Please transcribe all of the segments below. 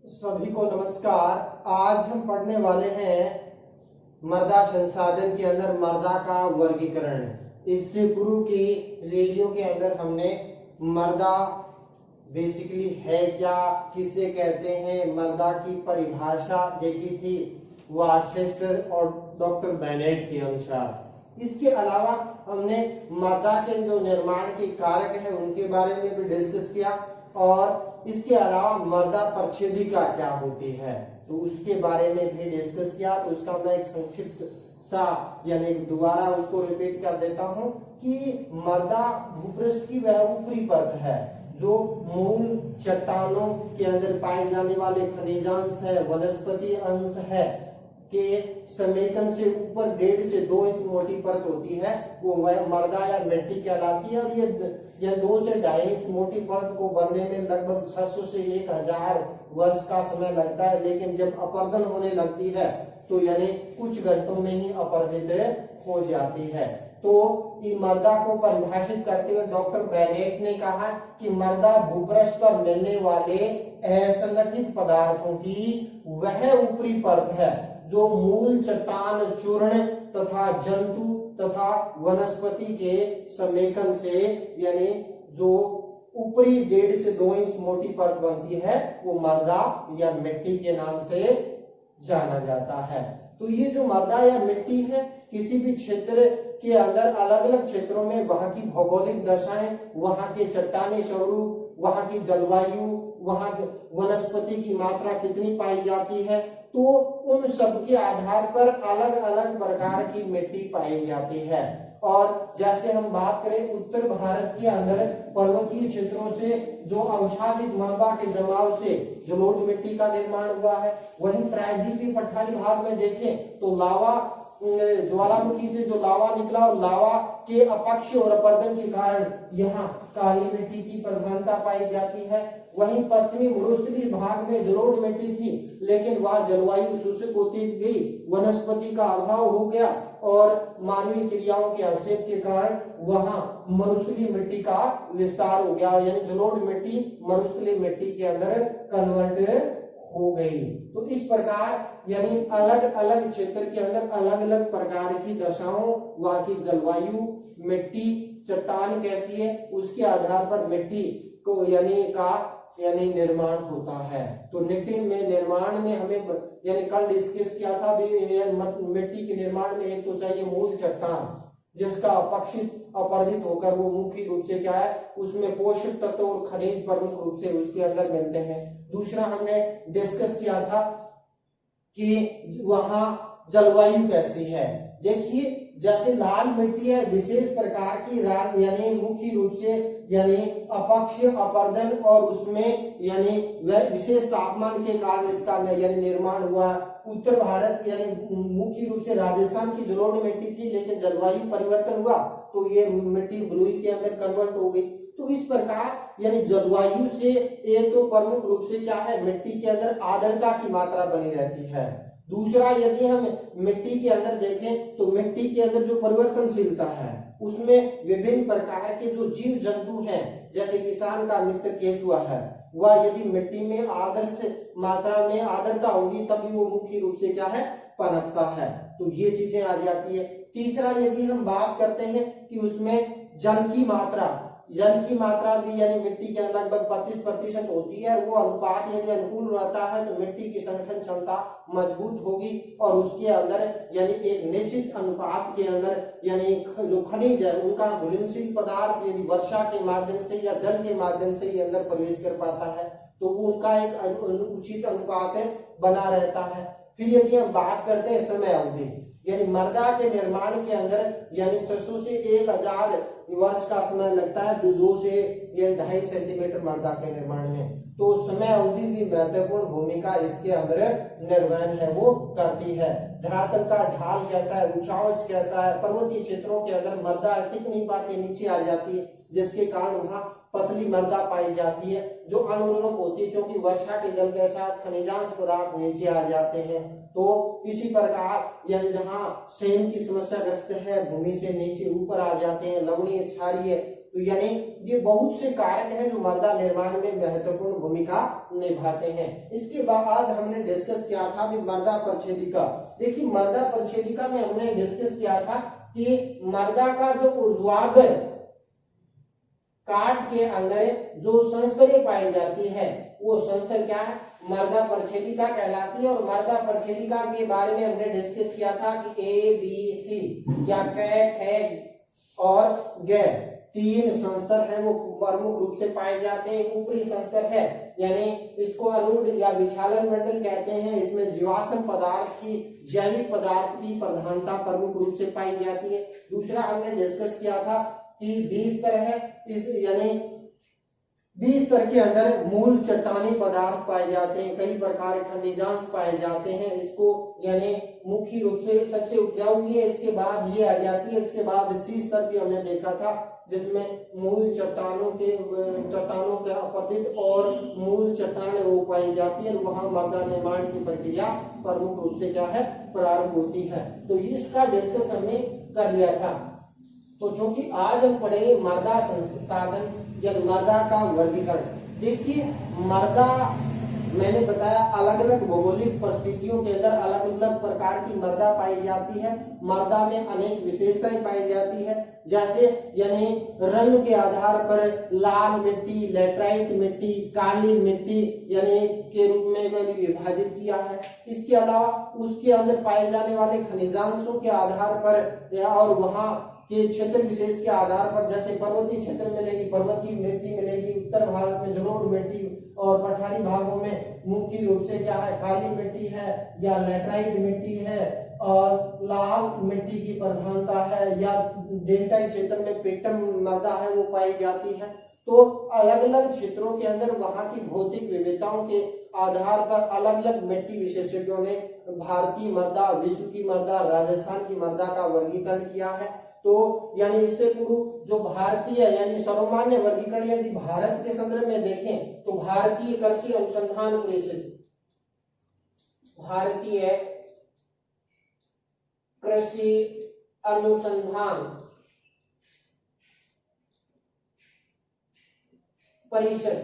सभी को नमस्कार। आज हम पढ़ने वाले हैं मृदा संसाधन के अंदर मृदा का वर्गीकरण। इससे पूर्व की वीडियो के अंदर हमने मृदा बेसिकली है क्या, किसे कहते हैं, मृदा की परिभाषा देखी थी वार्चेस्टर और डॉक्टर बेनेट के अनुसार। इसके अलावा हमने मृदा के जो निर्माण के कारक हैं उनके बारे में भी डिस्कस किया और इसके अलावा मृदा प्रच्छेदिका क्या होती है तो उसके बारे में भी डिस्कस किया। तो उसका मैं एक संक्षिप्त सा यानी दोबारा उसको रिपीट कर देता हूं कि मृदा भूपृष्ठ की वह ऊपरी परत है जो मूल चट्टानों के अंदर पाए जाने वाले खनिजांश है, वनस्पति अंश है के समेकन से ऊपर 1.5 से 2 इंच मोटी परत होती है, वो मृदा या मिट्टी कहलाती है। और ये 2 से 2.5 इंच मोटी परत को बनने में लगभग 600 से 1000 वर्ष का समय लगता है, लेकिन जब अपर्दन होने लगती है तो यानी कुछ घंटों में ही अपर्दित हो जाती है। तो मृदा को परिभाषित करते हुए डॉक्टर बेनेट ने कहा कि मृदा भूपृष्ठ पर मिलने वाले असंगठित पदार्थों की वह ऊपरी परत है जो मूल चट्टान, चूर्ण तथा जंतु तथा वनस्पति के समेकन से यानी जो ऊपरी 1.5 से 2 इंच मोटी परत बनती है वो मृदा या मिट्टी के नाम से जाना जाता है। तो ये जो मृदा या मिट्टी है किसी भी क्षेत्र के अंदर अलग अलग क्षेत्रों में वहां की भौगोलिक दशाएं, वहां के चट्टानी स्वरूप, वहां की जलवायु, वहां वनस्पति की मात्रा कितनी पाई जाती है, तो उन सब के आधार पर अलग अलग प्रकार की मिट्टी पाई जाती है। और जैसे हम बात करें उत्तर भारत के अंदर पर्वतीय क्षेत्रों से जो अंशाधिक मलबा के जमाव से जलोढ़ मिट्टी का निर्माण हुआ है, वहीं प्रायद्वीपीय पठारी भाग में देखें तो लावा ज्वालामुखी से जो लावा निकला और लावा के अपक्ष और अपर्दन के कारण यहाँ काली मिट्टी की प्रधानता पाई जाती है। वहीं पश्चिमी मरुस्थलीय भाग में जलोढ़ मिट्टी थी, लेकिन वह जलवायु शुष्क होती गई, वनस्पति का अभाव हो गया और मानवीय क्रियाओं के हस्तक्षेप के कारण वहां मरुस्थलीय मिट्टी का विस्तार हो गया, यानी जलोढ़ मिट्टी मरुस्थलीय मिट्टी के अंदर कन्वर्ट हो गई। तो इस प्रकार यानी अलग अलग क्षेत्र के अंदर अलग अलग प्रकार की दशाओं, वहां की जलवायु, मिट्टी, चट्टान कैसी है, उसके आधार पर मिट्टी को यानी निर्माण होता है। तो मिट्टी में निर्माण में हमें यानी कल डिस्कस किया था मिट्टी के निर्माण में एक तो चाहिए मूल चट्टान जिसका अपक्षित अपर्दित होकर वो मुख्य रूप से क्या है उसमें पोषक तत्व और खनिज प्रमुख रूप से उसके अंदर मिलते हैं। दूसरा हमने डिस्कस किया था कि वहां जलवायु कैसी है। देखिए जैसे लाल मिट्टी है विशेष प्रकार की यानी मुख्य रूप से यानी अपक्ष अपर्दन और उसमें यानी वह विशेष तापमान के कारण इसका यानी निर्माण हुआ। उत्तर भारत यानी मुख्य रूप से राजस्थान की जलोढ़ मिट्टी थी, लेकिन जलवायु परिवर्तन हुआ तो ये मिट्टी बलुई के अंदर कन्वर्ट हो गई। तो इस प्रकार यानी जलवायु से एक तो प्रमुख रूप से क्या है मिट्टी के अंदर आर्द्रता की मात्रा बनी रहती है। दूसरा यदि हम मिट्टी के अंदर देखें तो मिट्टी के अंदर जो परिवर्तनशीलता है उसमें विभिन्न प्रकार के जो जीव जंतु हैं, जैसे किसान का मित्र केचुआ है, वह यदि मिट्टी में आदर्श मात्रा में आर्द्रता होगी तभी वो मुख्य रूप से क्या है पनपता है। तो ये चीजें आ जाती है। तीसरा यदि हम बात करते हैं कि उसमें जल की मात्रा भी यानी मिट्टी के लगभग 25% होती है। वो अनुपात यदि अनुकूल रहता है तो मिट्टी की संगठन क्षमता मजबूत होगी और उसके अंदर यानी एक निश्चित अनुपात के अंदर यानी जो खनिज है उनका घुलनशील पदार्थ यदि वर्षा के माध्यम से या जल के माध्यम से ही अंदर प्रवेश कर पाता है तो वो उनका एक उचित अनुपात बना रहता है। फिर यदि हम बात करते हैं समय अवधि यानी मृदा के निर्माण के अंदर यानी 600 से 1000 वर्ष का समय लगता है 2 से 2.5 सेंटीमीटर मृदा के निर्माण में। तो समय अवधि भी महत्वपूर्ण भूमिका इसके अंदर निर्वहन है वो करती है। धरातल का ढाल कैसा है, ऊंचाई कैसा है, पर्वतीय क्षेत्रों के अंदर मृदा टिक नहीं पाती, नीचे आ जाती है, जिसके कारण वहां पतली मृदा पाई जाती है जो अनुरूप होती है क्योंकि वर्षा के जल के साथ खनिजांश पदार्थ नीचे आ जाते हैं। तो इसी प्रकार यानी जहां सेम की समस्या ग्रस्त है भूमि से नीचे ऊपर आ जाते हैं, लवणीय क्षारीय तो यानी ये बहुत से कारक हैं जो मृदा निर्माण में महत्वपूर्ण भूमिका निभाते हैं। इसके बाद हमने डिस्कस किया था भी मृदा परिच्छेदिका। देखिए मृदा परिच्छेदिका में हमने डिस्कस किया था कि मृदा का जो ऊर्ध्वाधर काट के अंदर जो संस्तरें पाई जाती है वो संस्तर क्या है, मृदा परिच्छेदिका कहलाती है। और मृदा परिच्छेदिका के बारे में हमने डिस्कस किया था कि ए बी सी या क ख और ग तीन संस्तर हैं वो प्रमुख रूप से पाए जाते हैं। ऊपरी संस्तर है यानी इसको अनुड या विछालन मंडल कहते हैं। इसमें जीवाश्म पदार्थ की जैविक पदार्थ की प्रधानता प्रमुख रूप से पाई जाती है। दूसरा हमने डिस्कस किया था कि बीज स्तर है, इस यानी बीज स्तर के अंदर मूल चट्टानी पदार्थ पाए जाते हैं, कई प्रकार के खनिजांश पाए जाते हैं। इसको यानी मुख्य रूप से सबसे उपजाऊ ये, इसके बाद ये आ जाती है। इसके बाद सी स्तर भी हमने देखा था जिसमें मूल चट्टानों के अपरदित और मूल चट्टान वो पाई जाती है। वहां मृदा निर्माण की प्रक्रिया प्रमुख रूप से क्या है, प्रारंभ होती है। तो इसका डिस्कस हमने कर लिया था। तो जो कि आज हम पढ़ेंगे मृदा संसाधन या मृदा का वर्गीकरण। देखिए मृदा मैंने बताया अलग अलग भौगोलिक परिस्थितियों के अंदर अलग अलग प्रकार की मृदा पाई जाती है। मृदा में अनेक विशेषताएं पाई जाती है, जैसे यानी रंग के आधार पर लाल मिट्टी, लैटराइट मिट्टी, काली मिट्टी यानी के रूप में विभाजित किया है। इसके अलावा उसके अंदर पाए जाने वाले खनिजांशों के आधार पर और वहां के क्षेत्र विशेष के आधार पर, जैसे पर्वतीय क्षेत्र मिलेगी पर्वतीय मिट्टी मिलेगी, उत्तर भारत में जलोढ़ मिट्टी और पठारी भागों में मुख्य रूप से क्या है, काली मिट्टी है या लैटराइट मिट्टी है और लाल मिट्टी की प्रधानता है, या डेल्टाई क्षेत्र में पेट्टम मृदा है वो पाई जाती है। तो अलग अलग क्षेत्रों के अंदर वहां की भौतिक विविधताओं के आधार पर अलग अलग मिट्टी विशेषज्ञों ने भारतीय मृदा, विश्व की मृदा, राजस्थान की मृदा का वर्गीकरण किया है। तो यानी इससे पूर्व जो भारतीय यानी सर्वमान्य वर्गीकरण यदि भारत के संदर्भ में देखें तो भारतीय कृषि अनुसंधान परिषद, भारतीय कृषि अनुसंधान परिषद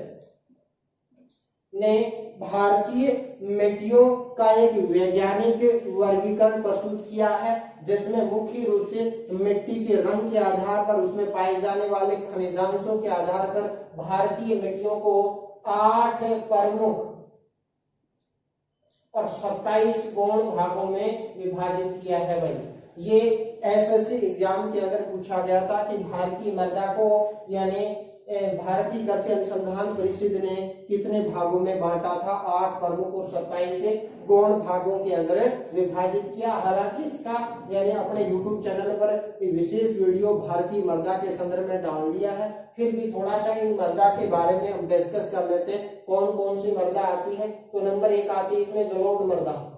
ने भारतीय मिट्टियों का एक वैज्ञानिक वर्गीकरण प्रस्तुत किया है, जिसमें मुख्य रूप से मिट्टी के रंग के आधार पर उसमें पाए जाने वाले खनिजांशों के आधार पर भारतीय मिट्टियों को 8 प्रमुख और 27 गौण भागों में विभाजित किया है। भाई ये एसएससी एग्जाम के अंदर पूछा गया था कि भारतीय मृदा को यानी भारतीय कृषि अनुसंधान परिषद ने कितने भागों में बांटा था, 8 प्रमुख और 27 गौण भागों के अंदर विभाजित किया। हालांकि इसका यानी अपने YouTube चैनल पर विशेष वीडियो भारतीय मृदा के संदर्भ में डाल दिया है। फिर भी थोड़ा सा इन मृदा के बारे में हम डिस्कस कर लेते हैं, कौन कौन सी मृदा आती है। तो नंबर 1 आती है इसमें जलोढ़ मृदा।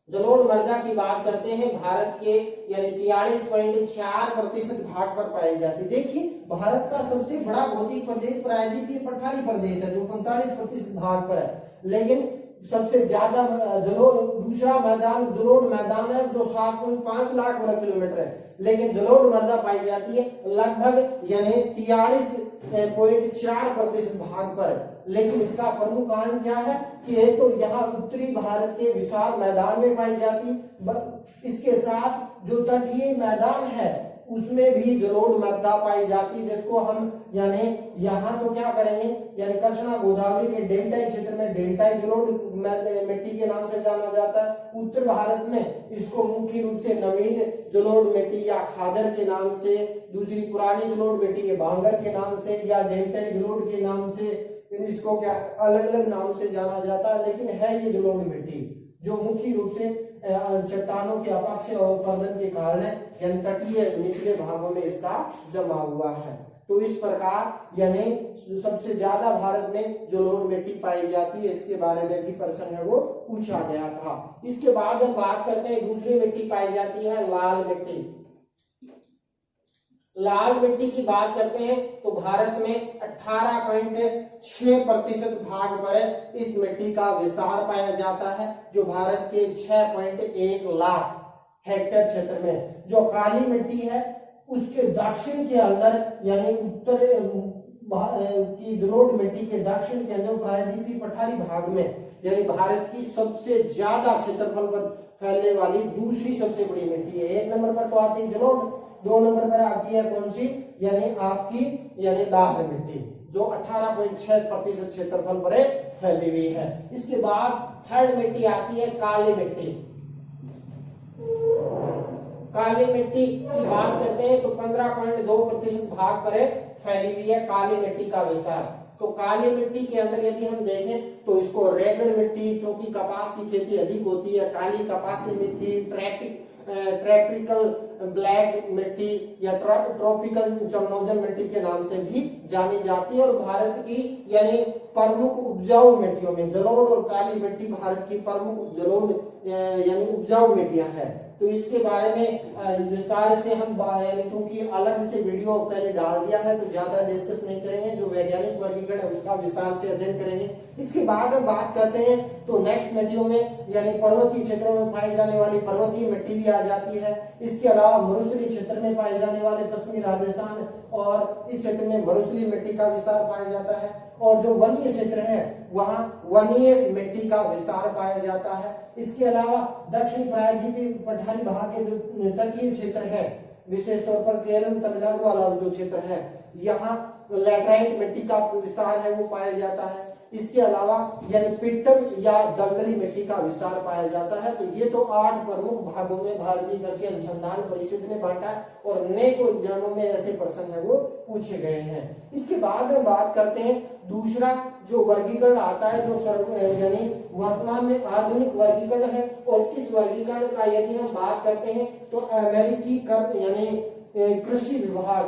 जलोढ़ मृदा की बात करते हैं, भारत के यानी 43.4% भाग पर पाई जाती है। देखिए भारत का सबसे बड़ा भौतिक प्रदेश प्रायद्वीपीय पठारी प्रदेश है जो 45% भाग पर है, लेकिन सबसे ज्यादा दूसरा मैदान जलोढ़ मैदान है जो 7.5 लाख वर्ग किलोमीटर है, लेकिन जलोढ़ मृदा पाई जाती है लगभग यानी 43.4% भाग पर। लेकिन इसका प्रमुख कारण क्या है कि एक तो यहाँ उत्तरी भारत के विशाल मैदान में पाई जाती, इसके साथ जो तटीय मैदान है उसमें भी जलोढ़ मृदा पाई जाती, जिसको हम यानी यहाँ तो क्या करेंगे यानी कृष्णा गोदावरी के डेल्टाई क्षेत्र में डेल्टाई जलोढ़ मिट्टी के नाम से जाना जाता है। उत्तर भारत में इसको मुख्य रूप से नवीन जलोढ़ मिट्टी या खादर के नाम से, दूसरी पुरानी जलोढ़ मिट्टी के भांगर के नाम से या डेल्टाई जलोढ़ के नाम से, इसको क्या अलग अलग नाम से जाना जाता है, लेकिन है ये जलोढ़ मिट्टी जो मुख्य रूप से चट्टानों के अपक्ष अवपर्दन के कारण यानी तटीय निचले भागों में इसका जमा हुआ है। तो इस प्रकार यानी सबसे ज्यादा भारत में जलोढ़ मिट्टी पाई जाती है, इसके बारे में भी प्रश्न है वो पूछा गया था। इसके बाद हम बात करते हैं दूसरी मिट्टी पाई जाती है लाल मिट्टी। लाल मिट्टी की बात करते हैं तो भारत में 18.6% भाग पर इस मिट्टी का विस्तार पाया जाता है, जो भारत के 6.1 लाख हेक्टेयर क्षेत्र में। जो काली मिट्टी है उसके दक्षिण के अंदर यानी उत्तर की जलोढ़ मिट्टी के दक्षिण के अंदर प्रायद्वीपीय पठारी भाग में यानी भारत की सबसे ज्यादा क्षेत्रफल पर फैलने वाली दूसरी सबसे बड़ी मिट्टी है। 1 नंबर पर तो आती है जलोढ़, 2 नंबर पर आती है कौन सी, यानी आपकी यानी लाल मिट्टी जो 18.6% क्षेत्रफल पर फैली हुई है। इसके बाद थर्ड मिट्टी आती है काली मिट्टी। काली मिट्टी की बात करते हैं तो 15.2% भाग पर फैली हुई है काली मिट्टी का विस्तार। तो काली मिट्टी के अंदर यदि हम देखें तो इसको रेगड़ मिट्टी, चूंकि कपास की खेती अधिक होती है, काली कपासी मिट्टी, ट्रैपिकल ब्लैक मिट्टी या ट्रॉपिकल चमनोजम मिट्टी के नाम से भी जानी जाती है। और भारत की यानी प्रमुख उपजाऊ मिट्टियों में जलोढ़ और काली मिट्टी भारत की प्रमुख जलोढ़ यानी उपजाऊ मिट्टियां हैं। तो इसके बारे में विस्तार से हम क्योंकि अलग से वीडियो पहले डाल दिया है तो ज्यादा डिस्कस नहीं करेंगे, जो वैज्ञानिक वर्गीकरण है उसका विस्तार से अध्ययन करेंगे। इसके बाद हम बात करते हैं तो नेक्स्ट वीडियो में यानी पर्वतीय क्षेत्रों में पाई जाने वाली पर्वतीय मिट्टी भी आ जाती है। इसके अलावा मरुस्थलीय क्षेत्र में पाए जाने वाले पश्चिमी राजस्थान और इस क्षेत्र में मरुस्थलीय मिट्टी का विस्तार पाया जाता है। और जो वनीय क्षेत्र है वहां वनीय मिट्टी का विस्तार पाया जाता है। इसके अलावा दक्षिण प्रायद्वीपीय पठारी भाग के जो तटीय क्षेत्र है, विशेष तौर पर केरल तमिलनाडु वाला जो क्षेत्र है, यहाँ लैटराइट मिट्टी का विस्तार है वो पाया जाता है। इसके अलावा यानी पिट्टम या दलदली मिट्टी का विस्तार पाया जाता है। तो ये तो 8 प्रमुख भागों में भारतीय कृषि अनुसंधान परिषद ने बांटा और अनेकों एग्जामों में ऐसे प्रश्न है वो पूछे गए हैं। इसके बाद हम बात करते हैं दूसरा जो वर्गीकरण आता है जो यानी वर्तमान में आधुनिक वर्गीकरण है। और इस वर्गीकरण का यदि हम बात करते हैं तो अमेरिकी यानी कृषि विभाग,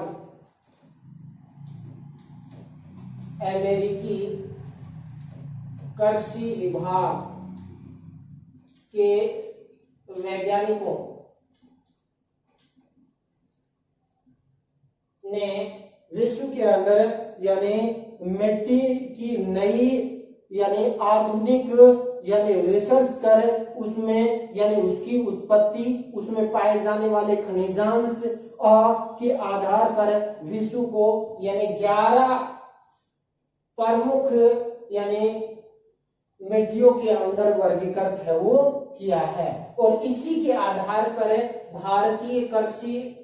अमेरिकी कृषि विभाग के वैज्ञानिकों ने विश्व के अंदर यानी मिट्टी की नई यानी आधुनिक यानी रिसर्च कर उसमें यानी उसकी उत्पत्ति, उसमें पाए जाने वाले खनिजांश के आधार पर विश्व को यानी 11 प्रमुख यानी मिट्टियों के अंदर वर्गीकृत है वो किया है। और इसी के आधार पर भारतीय कृषि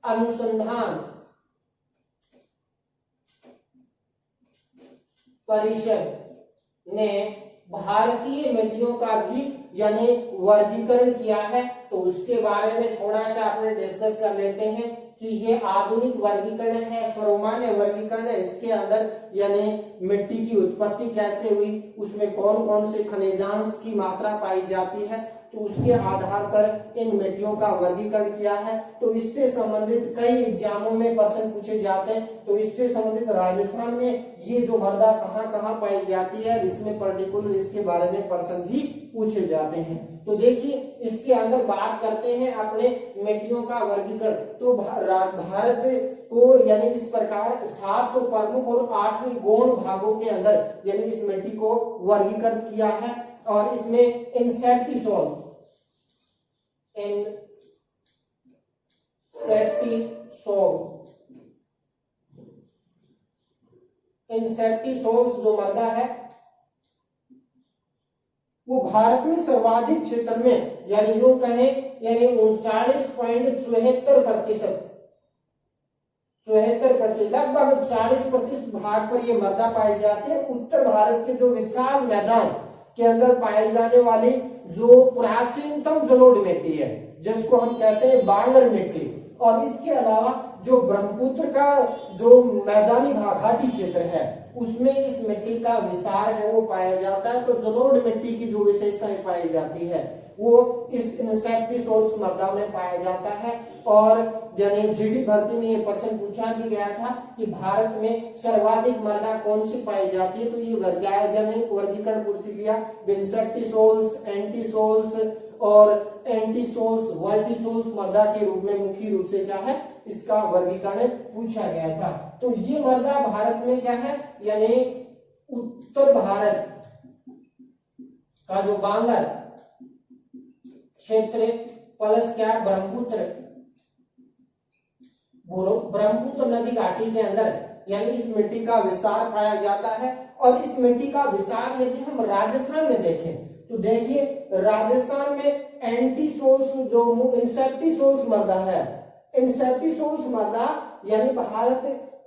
अनुसंधान परिषद ने भारतीय मिट्टियों का भी यानी वर्गीकरण किया है। तो उसके बारे में थोड़ा सा अपने डिस्कस कर लेते हैं कि ये आधुनिक वर्गीकरण है, सर्वमान्य वर्गीकरण है। इसके अंदर यानी मिट्टी की उत्पत्ति कैसे हुई, उसमें कौन कौन से खनिजांश की मात्रा पाई जाती है, तो उसके आधार पर इन मिट्टियों का वर्गीकरण किया है। तो इससे संबंधित कई एग्जामों में प्रश्न पूछे जाते हैं। तो इससे संबंधित राजस्थान में ये जो मृदा कहाँ कहाँ पाई जाती है, इसमें पर्टिकुलर इसके बारे में प्रश्न भी पूछे जाते हैं। तो देखिए इसके अंदर बात करते हैं अपने मिट्टियों का वर्गीकरण। तो भारत को यानी इस प्रकार 7 प्रमुख और 8 गौण भागों के अंदर यानी इस मिट्टी को वर्गीकृत किया है। और इसमें इंसेप्टिसोल जो मृदा है वो भारत में सर्वाधिक क्षेत्र में यानी यूं कहें यानी 39.74% लगभग 40% भाग पर ये मृदा पाई जाती है। उत्तर भारत के जो विशाल मैदान के अंदर पाए जाने वाली जो प्राचीनतम जलोढ़ मिट्टी है जिसको हम कहते हैं बांगर मिट्टी, और इसके अलावा जो ब्रह्मपुत्र का जो मैदानी घाटी क्षेत्र है उसमें इस मिट्टी का विस्तार है वो पाया जाता है। तो जलोढ़ मिट्टी की जो विशेषताएं पाई जाती है वो इस इंसेप्टिसोल्स मृदा में पाया जाता है। और यानी जीडी भर्ती में ये प्रश्न पूछा भी गया था कि भारत में सर्वाधिक मृदा कौन सी पाई जाती है, तो ये वैज्ञानिक वर्गीकरण प्रक्रिया इंसेप्टिसोल्स, एंटीसोल्स और एंटीसोल्स, वर्टिसोल्स मृदा के रूप में मुख्य रूप से क्या है इसका वर्गीकरण पूछा गया था। तो ये मृदा भारत में क्या है यानी उत्तर भारत का जो बांगर क्षेत्र प्लस क्या, ब्रह्मपुत्र नदी घाटी के अंदर यानी इस मिट्टी का विस्तार पाया जाता है। और इस मिट्टी का विस्तार यदि हम राजस्थान में देखें तो देखिए राजस्थान में एंटीसोल्स जो इंसेप्टिसोल्स मृदा है, इंसेप्टिसोल्स मृदा यानी भारत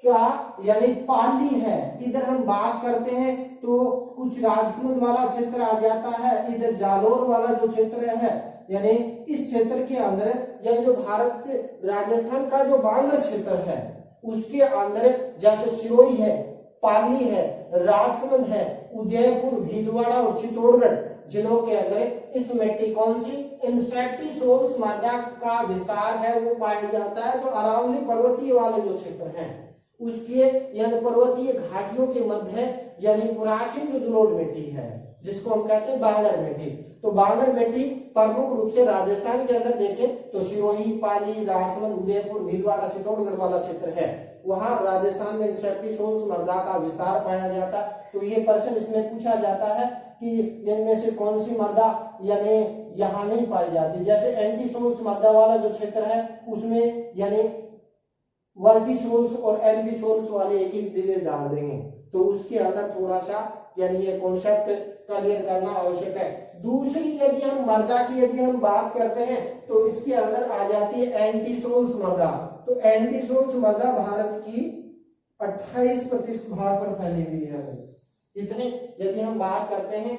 का यानी पाली है। इधर हम बात करते हैं तो कुछ राजसमंद वाला क्षेत्र आ जाता है, इधर जालोर वाला जो क्षेत्र है यानी इस क्षेत्र के अंदर यानी जो भारत राजस्थान का जो बांगर क्षेत्र है उसके अंदर जैसे सिरोही है, पाली है, राजसमंद है, उदयपुर, भीलवाड़ा और चित्तौड़गढ़ जिलों के अंदर इस मिट्टी कौन सी इंसेप्टिसोल्स मृदा का विस्तार है वो पाया जाता है। जो अरावली पर्वतीय वाले जो क्षेत्र हैं उसके यानी पर्वतीय घाटियों के मध्य यानी प्राचीन जो जलोढ़ मिट्टी है जिसको हम कहते हैं बांगर मिट्टी, तो बांगर मिट्टी प्रमुख रूप से राजस्थान के अंदर देखें तो सिरोही, पाली, राजसमंद, उदयपुर, भीलवाड़ा, चित्तौड़गढ़ वाला क्षेत्र है, वहां राजस्थान में इंसेप्टिसोल्स मृदा का विस्तार पाया जाता है। तो ये प्रश्न इसमें पूछा जाता है कि इनमें से कौन सी मृदा यानी यहाँ नहीं पाई जाती। जैसे एंटीसोल्स मृदा वाला जो क्षेत्र है उसमें यानी वर्टिसोल्स और एल्विसोल्स वाले एक एक जिले डाल देंगे, तो उसके अंदर थोड़ा सा यानी ये कॉन्सेप्ट क्लियर करना आवश्यक है। दूसरी यदि हम मृदा की यदि हम बात करते हैं तो इसके अंदर आ जाती है एंटीसोल्स मृदा। तो एंटीसोल्स मृदा भारत की 28% भाग पर फैली हुई है। इतने यदि हम बात करते हैं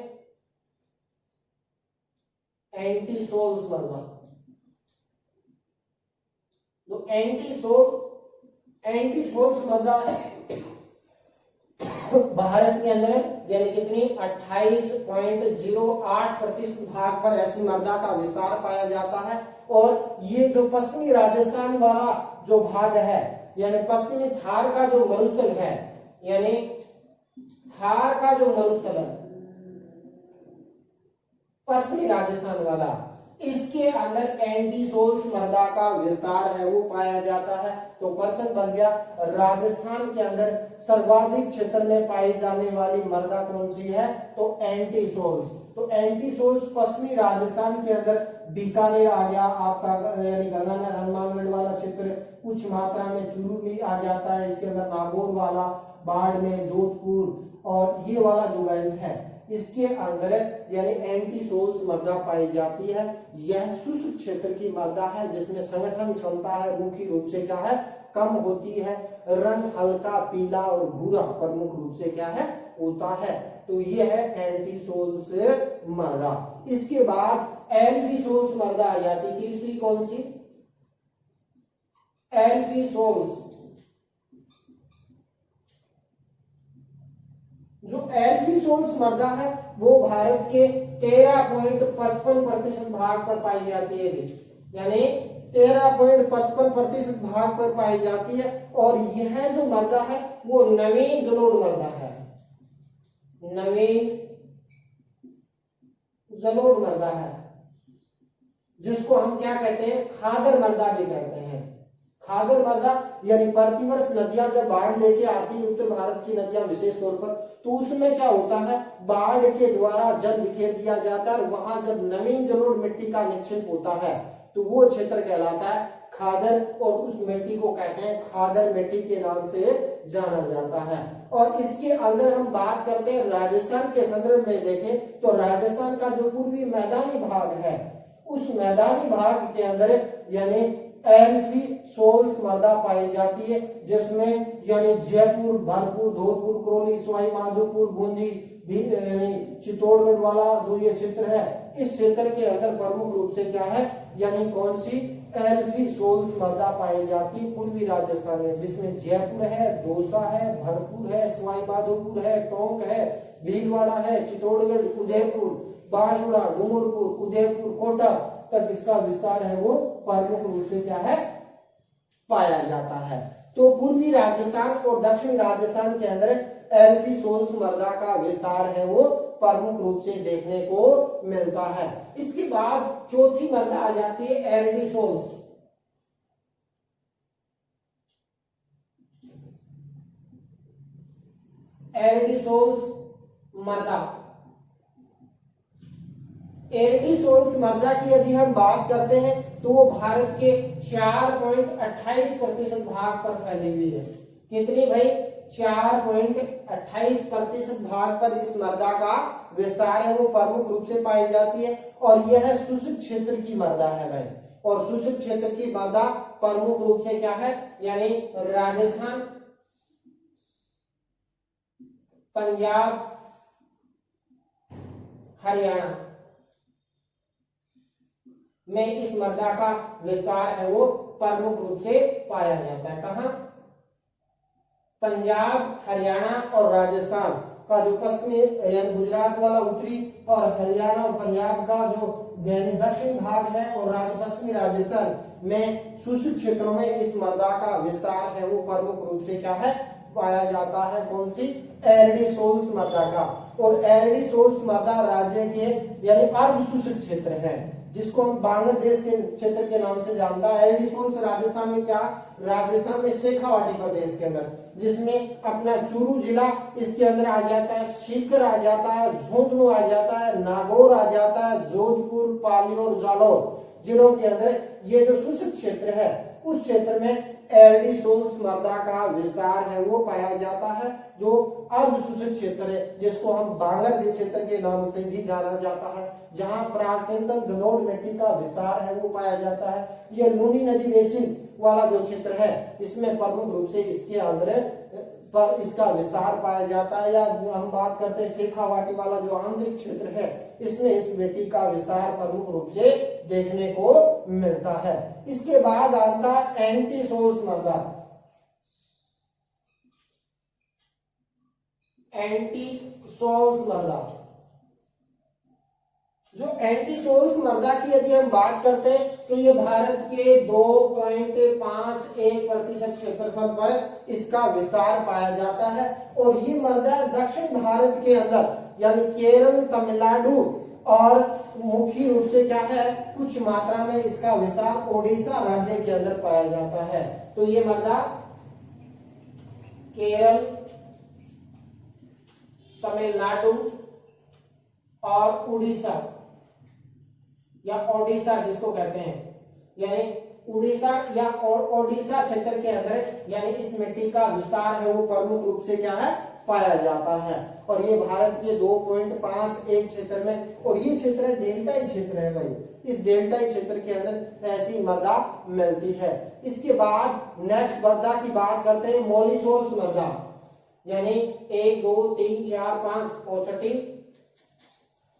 एंटीसोल्स मृदा, तो एंटीसोल्स मृदा भारत के अंदर यानी कितनी 28.08% भाग पर ऐसी मृदा का विस्तार पाया जाता है। और ये जो पश्चिमी राजस्थान वाला जो भाग है यानी पश्चिमी थार का जो मरुस्थल है यानी थार का जो मरुस्थल है पश्चिमी राजस्थान वाला, इसके अंदर एंटीसोल्स मृदा का विस्तार है वो पाया जाता है। तो क्वेश्चन बन गया राजस्थान के अंदर सर्वाधिक क्षेत्र में पाई जाने वाली मृदा कौन सी है, तो एंटीसोल्स। तो एंटीसोल्स पश्चिमी राजस्थान के अंदर बीकानेर आ गया आपका यानी गंगानगर, हनुमानगढ़ वाला क्षेत्र, कुछ मात्रा में चूरू भी आ जाता है इसके अंदर, नागौर वाला, बाड़मेर, जोधपुर और ये वाला जो बेल्ट है इसके अंदर यानी एंटीसोल्स मृदा पाई जाती है। यह शुष्क क्षेत्र की मृदा है जिसमें संगठन क्षमता है मुख्य रूप से क्या है कम होती है, रंग हल्का पीला और भूरा प्रमुख रूप से क्या है होता है। तो ये है एंटीसोल्स मृदा। इसके बाद एल्फीसोल्स मृदा आ जाती है। तीसरी कौन सी, एल्फीसोल्स। जो एल्फीसोल्स मृदा है वो भारत के 13.55% भाग पर पाई जाती है, यानी 13.55% भाग पर पाई जाती है। और यह जो मृदा है वो नवीन जलोढ़ मृदा है, नवीन जलोढ़ मृदा है जिसको हम क्या कहते हैं खादर मृदा भी कहते हैं। खादर मृदा यानी प्रतिवर्ष नदियां जब बाढ़ लेके आती है उत्तर भारत की नदियां विशेष तौर पर, तो उसमें क्या होता है बाढ़ के द्वारा जल बिखेर दिया जाता है और वहां जब नवीन जलोढ़ मिट्टी का निक्षेप होता है तो वो क्षेत्र कहलाता है खादर, और उस मिट्टी को कहते हैं खादर मिट्टी के नाम से जाना जाता है। और इसके अंदर हम बात करते हैं राजस्थान के संदर्भ में देखें तो राजस्थान का जो पूर्वी मैदानी भाग है उस मैदानी भाग के अंदर यानी एल्फीसोल्स मृदा पाई जाती है जिसमें यानी जयपुर, भरतपुर, धौलपुर, करौली, सवाई माधोपुर, बूंदी यानी चित्तौड़गढ़ वाला जो ये क्षेत्र है इस क्षेत्र के अंदर प्रमुख रूप से क्या है यानी कौन सी एल्फीसोल्स मृदा पाई जाती है पूर्वी राजस्थान में, जिसमें जयपुर है, दौसा है, भरतपुर है, सवाई माधोपुर है, टोंक है, भीलवाड़ा है, चित्तौड़गढ़, उदयपुर, बांसवाड़ा, डूंगरपुर, उदयपुर, कोटा तक इसका विस्तार है वो प्रमुख रूप से क्या है पाया जाता है। तो पूर्वी राजस्थान और दक्षिणी राजस्थान के अंदर एल्फीसोल्स मृदा का विस्तार है वो प्रमुख रूप से देखने को मिलता है। इसके बाद चौथी मृदा आ जाती है एरिडीसोल्स। एरिडीसोल्स मृदा एरडीसोल्स मृदा की यदि हम बात करते हैं तो वो भारत के 4.28% भाग पर फैली हुई है। कितनी भाई? 4.28% भाग पर इस मृदा का विस्तार है वो प्रमुख रूप से पाई जाती है और यह शुष्क क्षेत्र की मृदा है भाई। और शुष्क क्षेत्र की मृदा प्रमुख रूप से क्या है? यानी राजस्थान, पंजाब, हरियाणा में इस मृदा का विस्तार है वो प्रमुख रूप से पाया जाता है। कहां? पंजाब, हरियाणा और राजस्थान का जो पश्चिमी यानी गुजरात वाला उत्तरी और हरियाणा और पंजाब का जो दक्षिणी भाग है और पश्चिमी राजस्थान में शुष्क क्षेत्रों में इस मृदा का विस्तार है वो प्रमुख रूप से क्या है? पाया जाता है। कौन सी? एरडीसोल्स मृदा का। और एरडीसोल्स मृदा राज्य के यानी अर्ध शुष्क क्षेत्र है जिसको हम बांग्लादेश के क्षेत्र के नाम से जानता है। एरडीसोल्स राजस्थान में क्या? राजस्थान में शेखावाटी प्रदेश के अंदर, जिसमें अपना चूरू जिला इसके अंदर आ जाता है, सीकर आ जाता है, झुंझुनू आ जाता है, नागौर आ जाता है, जोधपुर, पाली और जालौर जिलों के अंदर ये जो शुष्क क्षेत्र है उस क्षेत्र में एरडीसोल्स मृदा का विस्तार है वो पाया जाता है, जो अर्ध शुष्क क्षेत्र है जिसको हम बांग्लादेश क्षेत्र के नाम से भी जाना जाता है, जहां प्राचीनतम गलोड मिट्टी का विस्तार है वो पाया जाता है। ये लूनी नदी बेसिन वाला जो क्षेत्र है इसमें प्रमुख रूप से इसके अंदर पर इसका विस्तार पाया जाता है। या हम बात करते हैं शेखावाटी वाला जो आंतरिक क्षेत्र है इसमें इस मिट्टी का विस्तार प्रमुख रूप से देखने को मिलता है। इसके बाद आता है एंटीसोल्स मृदा। एंटीसोल्स मृदा, जो एंटीसोल्स मृदा की यदि हम बात करते हैं तो ये भारत के 2.51% क्षेत्रफल पर इसका विस्तार पाया जाता है। और ये मृदा दक्षिण भारत के अंदर यानी केरल, तमिलनाडु और मुख्य रूप से क्या है कुछ मात्रा में इसका विस्तार ओडिशा राज्य के अंदर पाया जाता है। तो ये मृदा केरल, तमिलनाडु और उड़ीसा या ओडिशा जिसको कहते हैं, यानी उड़ीसा या ओडिशा क्षेत्र के अंदर यानी इस मिट्टी का विस्तार है वो प्रमुख रूप से क्या है पाया जाता है। और ये भारत के 2.51 क्षेत्र में, और ये क्षेत्र डेल्टाई क्षेत्र है भाई, इस डेल्टाई क्षेत्र के अंदर ऐसी मृदा मिलती है। इसके बाद नेक्स्ट मृदा की बात करते हैं मोलिसोल्स मृदा, यानी 1 2 3 4 5 और छठी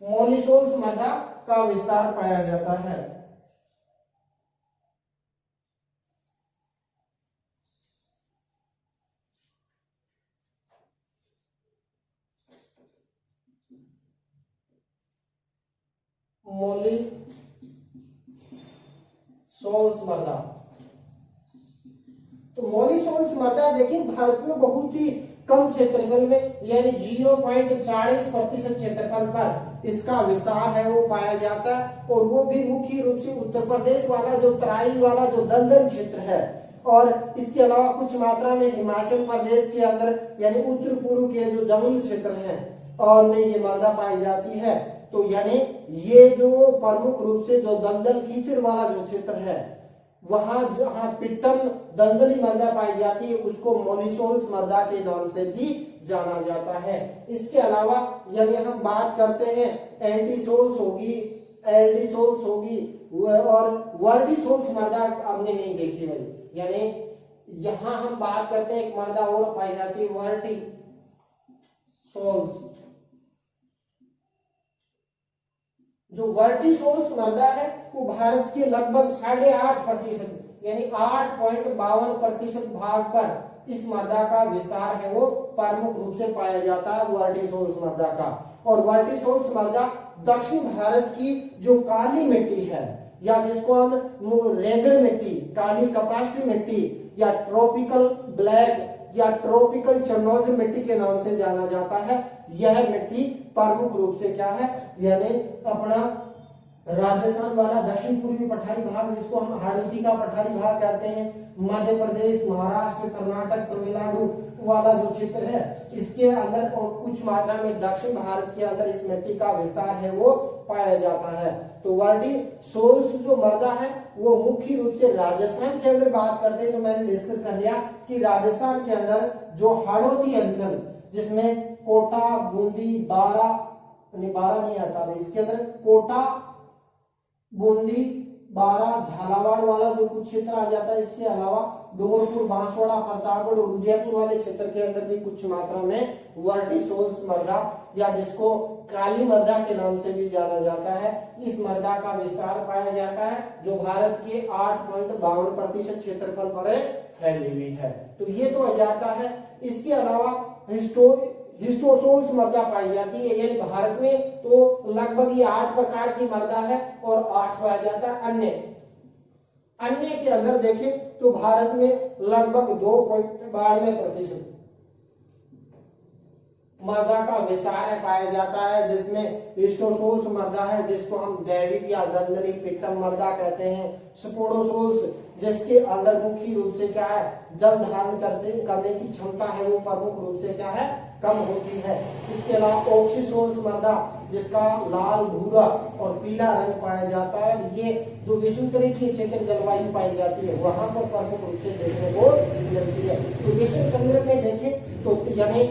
मोलिसोल्स मृदा का विस्तार पाया जाता है। मोलिसोल्स मृदा, तो मोलिसोल्स मृदा देखिए भारत में बहुत ही कम क्षेत्रफल में यानी 0.40% क्षेत्रफल पर इसका विस्तार है वो पाया जाता है। और वो भी मुख्य रूप से उत्तर प्रदेश वाला जो तराई वाला जो दलदल क्षेत्र है, और इसके अलावा कुछ मात्रा में हिमाचल प्रदेश के अंदर यानी उत्तर पूर्व के जो जंगली क्षेत्र हैं और में ये मृदा पाई जाती है। तो यानी ये जो प्रमुख रूप से जो दलदल कीचड़ वाला जो क्षेत्र है वहां जहां पिट्टम दलदली मृदा पाई जाती है उसको मोलिसोल्स मृदा के नाम से भी जाना जाता है। इसके अलावा यानी हम बात करते हैं एंटीसोल्स होगी, एल्डीसोल्स होगी और वर्डीसोल्स मृदा हमने नहीं देखी भाई, यानी यहां हम बात करते हैं एक मृदा और पाई जाती है वर्टीसोल्स। जो वर्टीसोल्स मृदा है वो भारत के लगभग 8.5% यानी 8.52% भाग पर इस मृदा का विस्तार है वो प्रमुख रूप से पाया जाता है वर्टीसोल्स मृदा का। और वर्टीसोल्स मृदा दक्षिण भारत की जो काली मिट्टी है या जिसको हम रेगड़ मिट्टी, काली कपासी मिट्टी या ट्रॉपिकल ब्लैक या ट्रॉपिकल चरनोज मिट्टी के नाम से जाना जाता है, यह मिट्टी प्रमुख रूप से क्या है यानी अपना राजस्थान वाला दक्षिण पूर्वी पठारी भाग जिसको हम हाड़ौती का पठारी भाग कहते हैं, मध्य प्रदेश, महाराष्ट्र, कर्नाटक, तमिलनाडु वाला जो क्षेत्र है इसके अंदर और कुछ मात्रा में दक्षिण भारत के अंदर इस मिट्टी का विस्तार है वो पाया जाता है। तो वर्टिसोल्स जो मृदा है वो मुख्य रूप से राजस्थान के अंदर बात करते हैं। तो मैंने डिस्कस कर लिया कि राजस्थान के अंदर जो हाड़ौती अंचल जिसमें कोटा, बूंदी, बारा नहीं आता, इसके अंदर कोटा, बूंदी, बारा, झालावाड़ वाला जो कुछ क्षेत्र आ जाता है, इसके अलावा डूंगरपुर, बांसवाड़ा, प्रतापगढ़, उदयपुर वाले क्षेत्र के अंदर भी कुछ मात्रा में वर्टिसोल्स मृदा या जिसको काली मृदा के नाम से भी जाना जाता है, इस मृदा का विस्तार पाया जाता है जो भारत के 8.52% क्षेत्रफल पर फैली हुई है। तो ये तो आ जाता है। इसके अलावा हिस्टोसोल्स मृदा पाई जाती है, यानी भारत में तो लगभग ये 8 प्रकार की मृदा है और 8 पाया जाता है। अन्य के अंदर देखें तो भारत में लगभग 2.92% मृदा का विस्तार है पाया जाता है, जिसमें हिस्टोसोल्स मृदा है जिसको हम दैविक या दलदली पिट्टम मृदा कहते हैं। स्पोडोसोल्स जिसके अंदर मुख्य रूप से क्या है, जल धारण करने की क्षमता है वो प्रमुख रूप से क्या है, कम होती है। इसके अलावा ऑक्सीसोल्स मृदा जिसका लाल, भूरा और पीला रंग पाया जाता है, ये जो विषुवतीय क्षेत्र जलवायु पाई जाती है वहां पर प्रमुख रूप से देखने को मिलती है। तो विश्व संग्रह में देखें तो यानी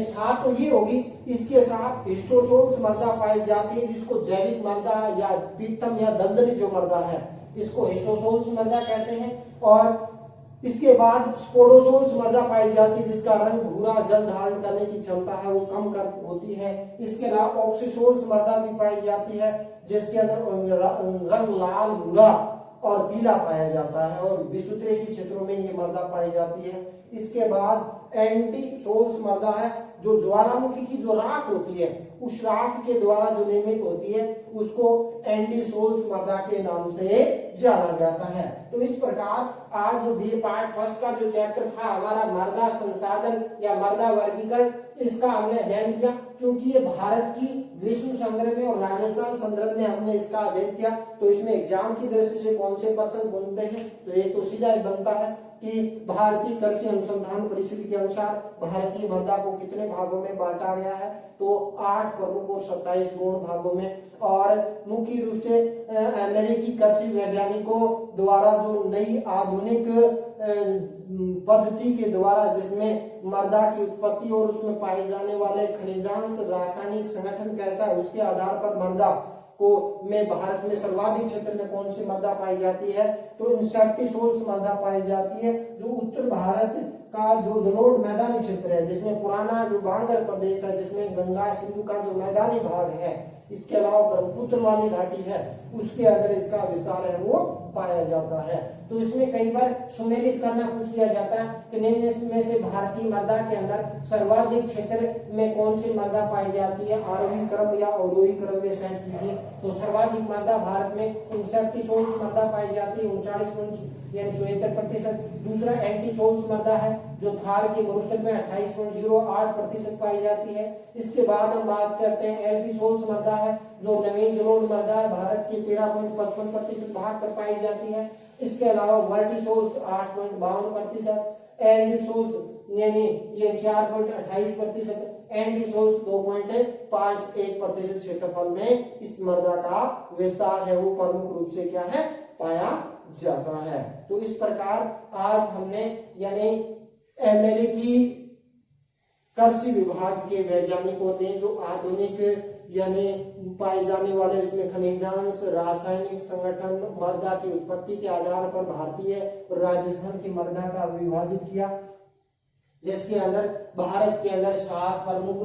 7 तो ये होगी, इसके साथ हिस्टोसोल्स मृदा पाई जाती है जिसको जैविक मृदा या पिट्टम या दलदली जो मृदा है इसको हिस्टोसोल्स मृदा कहते हैं। और इसके बाद स्पोडोसोल्स मृदा पाई जाती है जिसका रंग भूरा, जल धारण करने की क्षमता है वो कम होती है। इसके अलावा ऑक्सीसोल्स मृदा भी पाई जाती है जिसके अंदर रंग लाल, भूरा और पीला पाया जाता है और विषुवतीय क्षेत्रों में ये मृदा पाई जाती है। इसके बाद एंटीसोल्स मृदा है जो ज्वालामुखी की जो राख होती है उस राख के द्वारा जो निर्मित होती है उसको एंटीसोल्स मृदा के नाम से जाना जाता है। तो इस प्रकार आज जो बी पार्ट फर्स्ट का जो चैप्टर था हमारा मृदा संसाधन या मृदा वर्गीकरण, इसका हमने अध्ययन किया। क्योंकि ये भारत की विश्व संग्रह में और राजस्थान संदर्भ में हमने इसका अध्ययन किया तो इसमें एग्जाम की दृष्टि से कौन से प्रश्न बनते हैं, तो ये तो सीधा बनता है कि भारतीय कृषि अनुसंधान परिषद के अनुसार भारतीय मृदा को कितने भागों में बांटा गया है, तो 8 प्रमुख और 27 गौण भागों में। और मुख्य रूप से अमेरिकी कृषि वैज्ञानिकों द्वारा जो नई आधुनिक पद्धति के द्वारा जिसमें मृदा की उत्पत्ति और उसमें पाए जाने वाले खनिजांश, रासायनिक संगठन कैसा है उसके आधार पर मृदा को में भारत में सर्वाधिक क्षेत्र में कौन सी मृदा पाई जाती है, तो इंसेक्टिसोल्स मृदा पाई जाती है जो उत्तर भारत का जो जलोढ़ मैदानी क्षेत्र है जिसमें पुराना जो बांगर प्रदेश है जिसमें गंगा सिंधु का जो मैदानी भाग है, इसके अलावा ब्रह्मपुत्र वाली घाटी है उसके अंदर इसका विस्तार है वो पाया जाता है। तो इसमें कई बार सुमेलित करना पूछ लिया जाता है कि निम्न में से भारतीय मृदा के अंदर सर्वाधिक क्षेत्र में कौन सी मृदा पाई जाती है, आरोही क्रम या अवरोही क्रम में सेट कीजिए। तो सर्वाधिक मृदा भारत में इंसेक्टिसोल्स मृदा पाई जाती है 39.74%। दूसरा एंटीसोल्स मृदा है जो थार के मरुस्थल में 28.08% पाई जाती है। इसके बाद हम बात करते हैं एल्टीसोल्स मृदा है जो नवीन जलोढ़ मृदा है भारत के 13.55% भाग पर पाई जाती है। इसके अलावा वर्टिसोल्स 8.52%, एंडीसोल्स यानी ये 4.28%, एंडीसोल्स 2.51% क्षेत्रफल में इस मृदा का विस्तार है वो प्रमुख रूप से क्या है पाया जाता है। तो इस प्रकार आज हमने यानी अमेरिकी कृषि विभाग के वैज्ञानिकों ने जो आधुनिक यानी पाए जाने वाले उसमें खनिजांश, रासायनिक संगठन, मृदा की उत्पत्ति के आधार पर भारतीय और राजस्थान की मृदा का विभाजित किया, जिसके अंदर भारत के अंदर 7 प्रमुख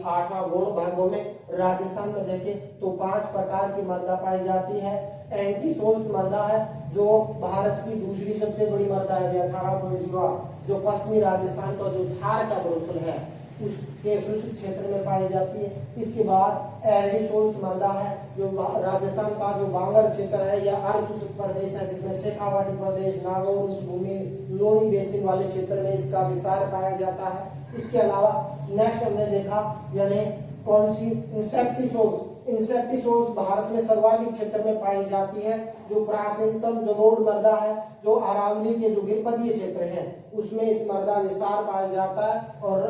8 गौण भागों में, राजस्थान में देखें तो 5 प्रकार की मृदा पाई जाती है। एंटीसोल्स मृदा है जो भारत की दूसरी सबसे बड़ी मृदा है 18.0, जो पश्चिमी राजस्थान का जो थार का मरुस्थल है उसके शुष्क क्षेत्र में पाई जाती है। इसके बाद एंडीसोल्स मृदा है जो राजस्थान का जो बांगर क्षेत्र है या अर्ध शुष्क प्रदेश है जिसमें शेखावाटी प्रदेश, नागौर उच्च भूमि, लोनी बेसिन वाले क्षेत्र में इसका विस्तार पाया जाता है। इसके अलावा नेक्स्ट हमने देखा यानी कौन सी इंसेक्टिसोल्स इंसेक्टिसोड्स भारत में सर्वाधिक क्षेत्र में पाई जाती है। जो प्राचीनतम जलोढ़ मृदा है, जो अरावली के जो गिरिपदीय क्षेत्र है उसमें इस मृदा विस्तार पाया जाता है। और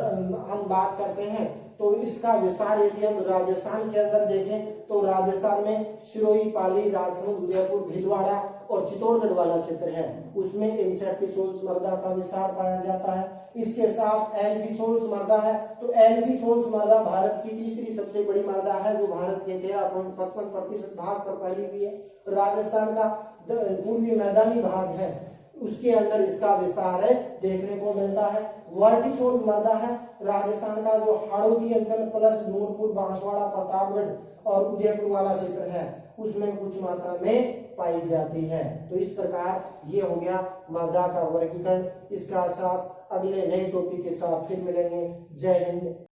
हम बात करते हैं तो इसका विस्तार यदि हम राजस्थान के अंदर देखें तो राजस्थान में सिरोही, पाली, राजसमंद, उदयपुर, भीलवाड़ा और चित्तौड़गढ़ वाला क्षेत्र है उसमें इंसेक्टिसोड्स मृदा का विस्तार पाया जाता है। इसके साथ एल्विसोल्स मृदा है, तो एल्विसोल्स मृदा भारत की तीसरी सबसे बड़ी मृदा है जो भारत के 13.55% भाग पर फैली हुई है। राजस्थान का पूर्वी मैदानी भाग है उसके अंदर इसका विस्तार है देखने को मिलता है। वर्टिसोल मृदा है राजस्थान का जो हाड़ौती अंचल प्लस नूरपुर, बांसवाड़ा, प्रतापगढ़ और उदयपुर वाला क्षेत्र है उसमें कुछ मात्रा में पाई जाती है। तो इस प्रकार ये हो गया मृदा का वर्गीकरण। इसका साथ अगले नए टॉपिक के साथ फिर मिलेंगे। जय हिंद।